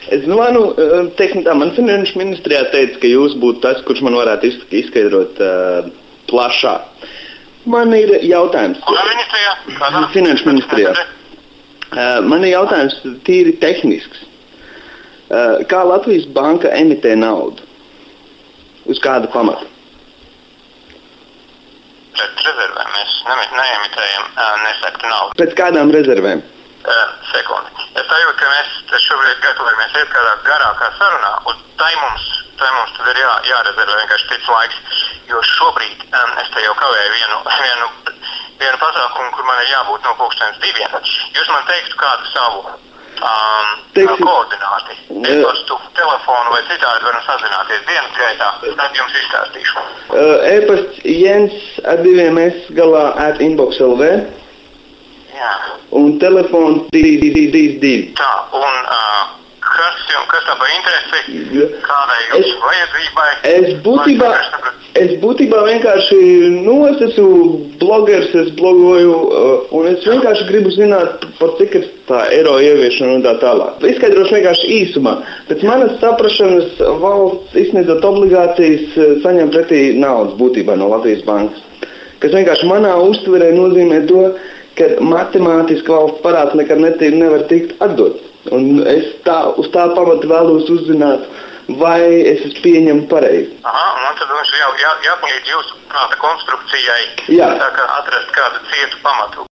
Es domāju, teiksim tā, man finanšu ministrijā teica, ka jūs būtu tas, kurš man varētu izskaidrot plašāk. Man ir jautājums. Kurā ministrijā? Finanšu ministrijā. Man ir jautājums tīri tehnisks. Kā Latvijas banka emitē naudu? Uz kādu pamatu? Pēc rezervēm mēs neemitējam nesaktu naudu. Pēc kādām rezervēm? Sekundi. Es sajūtu, ka mēs šobrīd gatavojamies iet kādā garākā sarunā, un tai mums tad ir jārezervē vienkārši cits laiks, jo šobrīd es te jau kavēju vienu pasākumu, kur man ir jābūt no 2:00. Jūs man teiktu kādu savu koordināti, e-pastu, telefonu vai citādi varam sazināties dienas gaitā, tad jums izstāstīšu. E-pasts Jens@2s galā @inbox.lv. Jā. Un telefons 222. Tā, un kas tā par interesi, kādai jums vajadzībai? Es būtībā vienkārši, es esmu blogers, es blogoju, un es vienkārši gribu zināt, par cik ir tā eiro ieviešana un tā tālāk. Izskaidrošu vienkārši īsumā. Pēc manas saprašanas valsts izsniedzot obligācijas saņem pretī naudas būtībā no Latvijas bankas. Kas vienkārši manā uztverē nozīmē to, ka matemātiski valsts parāds nekad nevar tikt atdots. Un es uz tā pamata vēlos uzzināt, vai es pieņemu pareizi. Aha, un tad mums jāpalīdz jūsu prāta konstrukcijai, Jā. tā kā atrast kādu cietu pamatu.